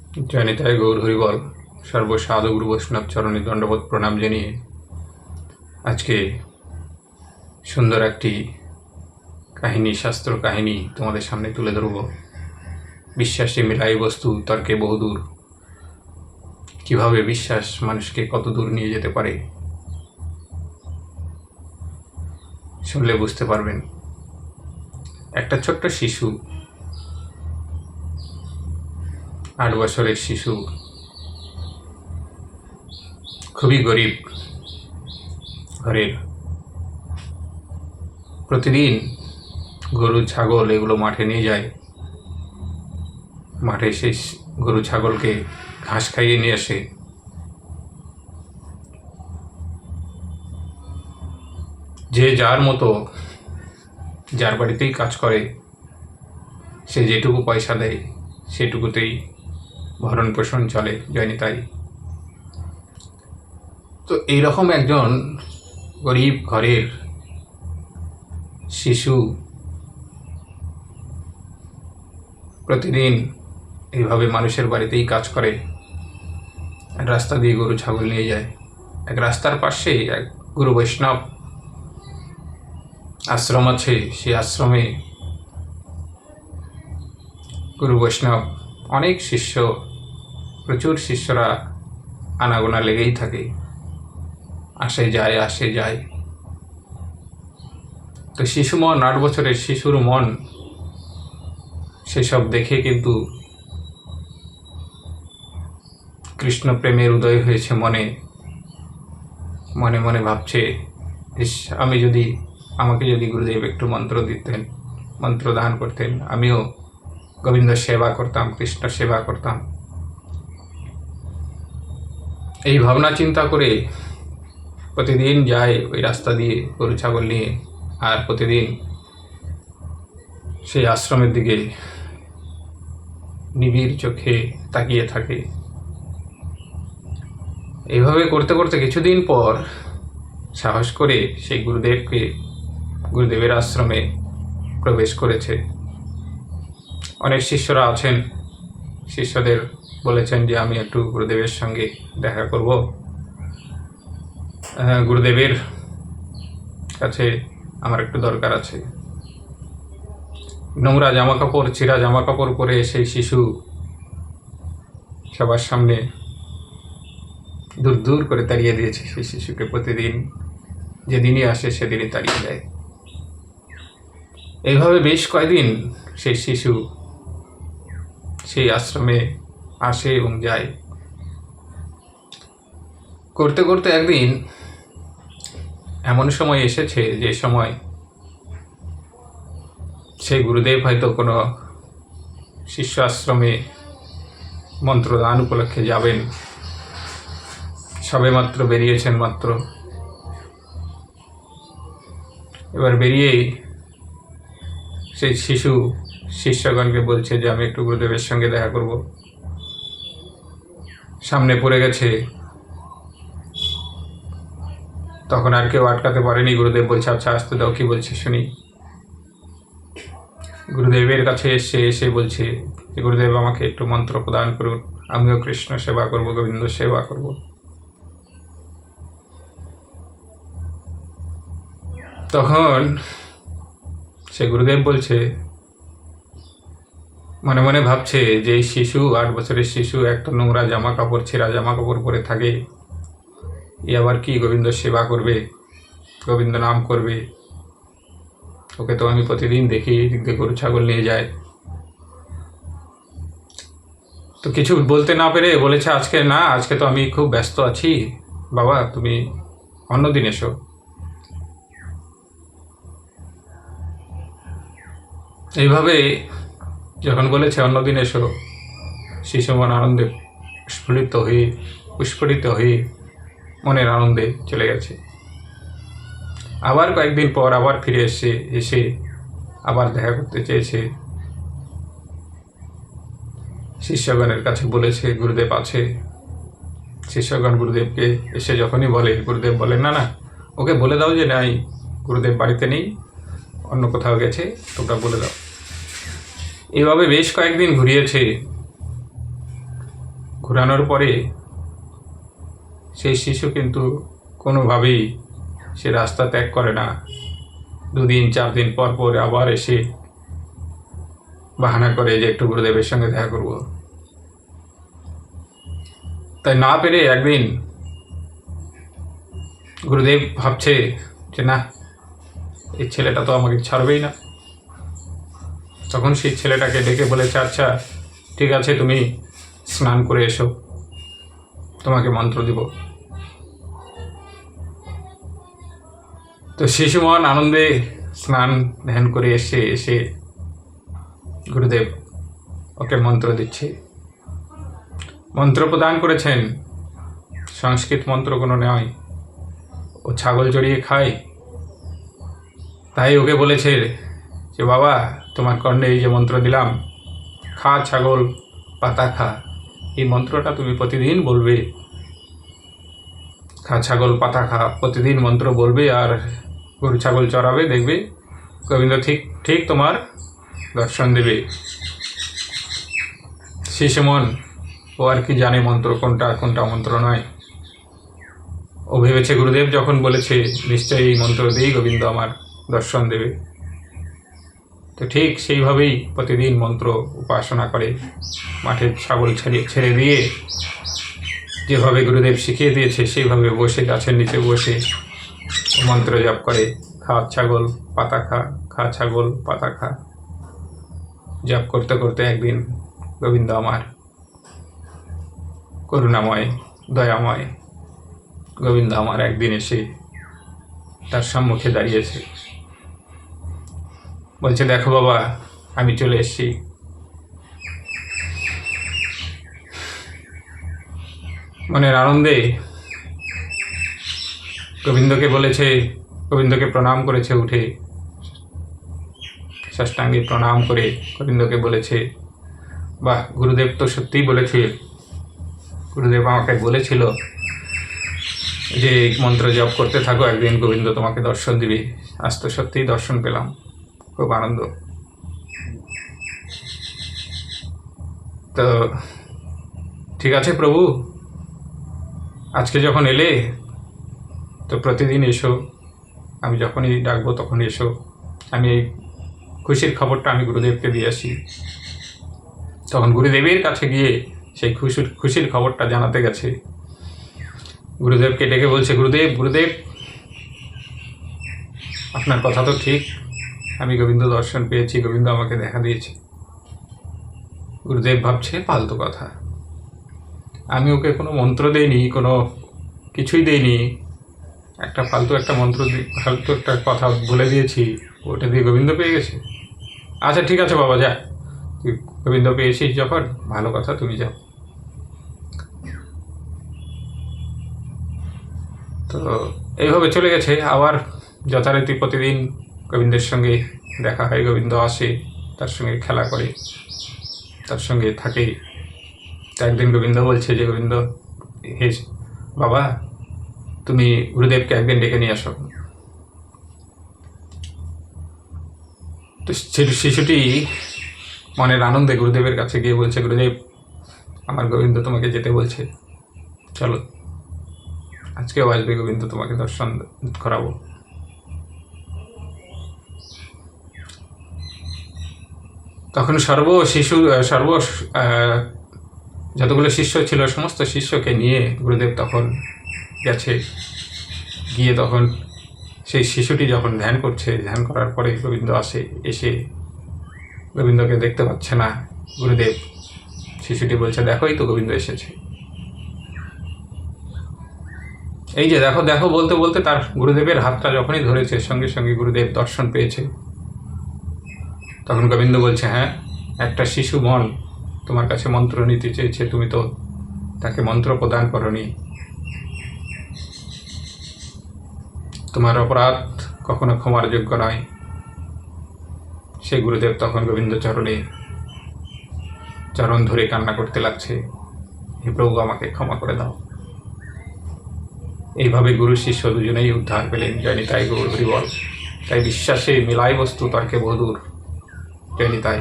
জয়নিতায় গৌর হরিবল। সর্বসাধু গুরু বৈষ্ণব চরণে দণ্ডবোধ প্রণাম জানিয়ে আজকে সুন্দর একটি কাহিনী, শাস্ত্র কাহিনী তোমাদের সামনে তুলে ধরব। বিশ্বাসে মিলাই বস্তু, তর্কে বহুদূর। কিভাবে বিশ্বাস মানুষকে কত দূর নিয়ে যেতে পারে শুনলে বুঝতে পারবেন। একটা ছোট্ট শিশু, 8 বছরের শিশু, খুবই গরিব ঘরের। প্রতিদিন গরু ছাগল এগুলো মাঠে নিয়ে যায়। মাঠে সেই গরু ছাগলকে ঘাস খাইয়ে নিয়ে আসে। যে যার মতো, যার বাড়িতেই কাজ করে, সে যেটুকু পয়সা দেয় সেটুকুতেই ভরণ পোষণ চলে। জয়নিতাই। তো এইরকম একজন গরিব ঘরের শিশু প্রতিদিন এইভাবে মানুষের বাড়িতেই কাজ করে, রাস্তা দিয়ে গরু ছাগল নিয়ে যায়। এক রাস্তার পাশে এক গুরু বৈষ্ণব আশ্রম আছে। সেই আশ্রমে গুরু বৈষ্ণব অনেক শিষ্য, প্রচুর শিষ্যরা আনাগোনা লেগেই থাকে, আসে যায় আসে যায়। তো শিশু মন, 8 বছরের শিশুর মন সেসব দেখে কিন্তু কৃষ্ণ প্রেমের উদয় হয়েছে মনে। মনে মনে ভাবছে, ইস, আমাকে যদি গুরুদেব একটু মন্ত্র দিতেন, মন্ত্র দান করতেন, আমিও গোবিন্দ সেবা করতাম, কৃষ্ণ সেবা করতাম। এই ভাবনা চিন্তা করে প্রতিদিন যায় ওই রাস্তা দিয়ে গরু ছাগল নিয়ে, আর প্রতিদিন সেই আশ্রমের দিকে নিবিড় চোখে তাকিয়ে থাকে। এইভাবে করতে করতে কিছুদিন পর সাহস করে সেই গুরুদেবের আশ্রমে প্রবেশ করেছে। অনেক শিষ্যরা আছেন, শিষ্যদের বলেছেন যে আমি একটু গুরুদেবের সঙ্গে দেখা করব, গুরুদেবের কাছে আমার একটু দরকার আছে। নোংরা জামাকাপড়, ছিঁড়া জামাকাপড় পরে সেই শিশু সবার সামনে দূর দূর করে তাড়িয়ে দিয়েছে। সেই শিশুকে প্রতিদিন যেদিনই আসে সেদিনই তাড়িয়ে দেয়। এইভাবে বেশ কয়েকদিন সেই শিশু সেই আশ্রমে আসে এবং যায়। করতে করতে একদিন এমন সময় এসেছে যে সময় সেই গুরুদেব হয়তো কোনো শিষ্য আশ্রমে মন্ত্রদান উপলক্ষে যাবেন। সবে মাত্র বেরিয়েছেন মাত্র। এবার বেরিয়েই সেই শিশু শিষ্যগণকে বলছে যে আমি একটু গুরুদেবের সঙ্গে দেখা করব। সামনে পড়ে গেছে, তখন আর কেউ আটকাতে পারেনি। গুরুদেব বলছে, আচ্ছা আসতে দাও, কি বলছে শুনি। গুরুদেবের কাছে এসে বলছে যে গুরুদেব আমাকে একটু মন্ত্র প্রদান করুন, আমিও কৃষ্ণ সেবা করব, গোবিন্দ সেবা করব। তখন সে গুরুদেব বলছে, মনে মনে ভাবছে যে এই শিশু, 8 বছরের শিশু, একটা নোংরা জামা কাপড়, ছেঁড়া জামা কাপড় পরে থাকে, এ আবার কি গোবিন্দ সেবা করবে, গোবিন্দ নাম করবে? ওকে তো আমি প্রতিদিন দেখি গরু ছাগল নিয়ে যায়। তো কিছু বলতে না পেরে বলেছে, আজকে তো আমি খুব ব্যস্ত আছি বাবা, তুমি অন্যদিন এসো। এইভাবে যখন বলেছে অন্যদিন এসো, শিশু মন আনন্দে স্ফুরিত হয়ে মনের আনন্দে চলে গেছে। আবার কয়েকদিন পর আবার ফিরে এসে আবার দেখা করতে চেয়েছে। শিষ্যগণের কাছে বলেছে গুরুদেব আছে। শিষ্যগণ গুরুদেবকে এসে যখনই বলে, গুরুদেব বলেন, না, ওকে বলে দাও যে নাই, গুরুদেব বাড়িতে নেই, অন্য কোথাও গেছে, তোমরা বলে দাও। এইভাবে বেশ কয়েকদিন ঘুরিয়েছে। ঘোরানোর পরে সেই শিশু কিন্তু কোনোভাবেই সে রাস্তা ত্যাগ করে না। 2 দিন 4 দিন পর পর আবার এসে বাহানা করে যে একটু গুরুদেবের সঙ্গে দেখা করব। তাই না পেরে একদিন গুরুদেব ভাবছে যে না, এই ছেলেটা তো আমাকে ছাড়বেই না। তখন সেই ছেলেটাকে ডেকে বলেছে, আচ্ছা ঠিক আছে, তুমি স্নান করে এসো, তোমাকে মন্ত্র দিব। তো শিশু মহান আনন্দে স্নান ধ্যান করে এসে গুরুদেব ওকে মন্ত্র দিচ্ছে। মন্ত্র প্রদান করেছেন, সংস্কৃত মন্ত্র কোনো নয়, ও ছাগল চড়িয়ে খায়। তাই ওকে বলেছে যে বাবা, তোমার কর্ণে এই যে মন্ত্র দিলাম, খা ছাগল পাতা খা, এই মন্ত্রটা তুমি প্রতিদিন বলবে। খা ছাগল পাতা খা, প্রতিদিন মন্ত্র বলবে আর গরু ছাগল চড়াবে, দেখবে গোবিন্দ ঠিক ঠিক তোমার দর্শন দেবে। শিশু মন ও আর কি জানে মন্ত্র কোনটা কোনটা মন্ত্র নয়। ও ভেবেছে গুরুদেব যখন বলেছে নিশ্চয়ই এই মন্ত্র দিয়েই গোবিন্দ আমার দর্শন দেবে। তো ঠিক সেইভাবেই প্রতিদিন মন্ত্র উপাসনা করে, মাঠে ছাগল ছেড়ে দিয়ে যেভাবে গুরুদেব শিখিয়ে দিয়েছে সেইভাবে বসে গাছের নিচে বসে মন্ত্র জপ করে। খা ছাগল পাতা খা, খা ছাগল পাতা খা। জপ করতে করতে একদিন গোবিন্দ আমার করুণাময় দয়াময় গোবিন্দ আমার একদিন এসে তার সম্মুখে দাঁড়িয়েছে, বলছে দেখো বাবা, আমি চলে এসেছি। মনের আনন্দে গোবিন্দকে প্রণাম করেছে, উঠে সাষ্টাঙ্গে প্রণাম করে গোবিন্দকে বলেছে, বাহ, গুরুদেব তো সত্যিই বলেছে, গুরুদেব আমাকে বলেছিল যে মন্ত্র জপ করতে থাকো, একদিন গোবিন্দ তোমাকে দর্শন দিবে। আজ তো সত্যিই দর্শন পেলাম, খুব আনন্দ। তো ঠিক আছে প্রভু, আজকে যখন এলে তো প্রতিদিন এসো, আমি যখনই ডাকবো তখন এসো। আমি এই খুশির খবরটা আমি গুরুদেবকে দিয়ে আসি। তখন গুরুদেবের কাছে গিয়ে সেই খুশির খবরটা জানাতে গেছে। গুরুদেবকে ডেকে বলছে, গুরুদেব আপনার কথা তো ঠিক, আমি গোবিন্দ দর্শন পেয়েছি, গোবিন্দ আমাকে দেখা দিয়েছে। গুরুদেব ভাবছে ফালতু কথা, আমি ওকে কোনো মন্ত্র দেইনি, কোনো কিছুই দেইনি, ফালতু একটা কথা বলে দিয়েছি, ওটা দিয়ে গোবিন্দ পেয়ে গেছে। আচ্ছা ঠিক আছে বাবা, যা, তুই গোবিন্দ পেয়েছিস যখন, ভালো কথা, তুমি যাও। তো এইভাবে চলে গেছে। আবার যথারীতি প্রতিদিন গোবিন্দের সঙ্গে দেখা হয়, গোবিন্দ আসে, তার সঙ্গে খেলা করে, তার সঙ্গে থাকে। তো একদিন গোবিন্দ বলছে যে গোবিন্দ, হে বাবা, তুমি গুরুদেবকে একদিন ডেকে নিয়ে আসো। তো শিশুটি মনের আনন্দে গুরুদেবের কাছে গিয়ে বলছে, গুরুদেব, আমার গোবিন্দ তোমাকে যেতে বলছে, চলো, আজকেও আসবে গোবিন্দ, তোমাকে দর্শন করাবো। তখন যতগুলো শিষ্য ছিল সমস্ত শিষ্যকে নিয়ে গুরুদেব তখন গেছে। গিয়ে তখন সেই শিশুটি যখন ধ্যান করছে, ধ্যান করার পরে গোবিন্দ এসে গোবিন্দকে দেখতে পাচ্ছে না। গুরুদেব, শিশুটি বলছে, দেখোই তো গোবিন্দ এসেছে, এই যে দেখো দেখো বলতে বলতে তার গুরুদেবের হাতটা যখনই ধরেছে, সঙ্গে সঙ্গে গুরুদেব দর্শন পেয়েছে। তখন গোবিন্দ বলছে, হ্যাঁ, একটা শিশু মন তোমার কাছে মন্ত্র নিতে চেয়েছে, তুমি তো তাকে মন্ত্র প্রদান করনি, তোমার অপরাধ কখনো ক্ষমার যোগ্য নয়। সেই গুরুদেব তখন গোবিন্দ চরণ ধরে কান্না করতে লাগছে, হে প্রভু, আমাকে ক্ষমা করে দাও। এইভাবে গুরু শিষ্য দুজনেই উদ্ধার পেলেন। জয় নিতাই গৌর হরি বল। তাই বিশ্বাসে মিলাই বস্তু তর্কে বহুদূর। জয় নিতাই।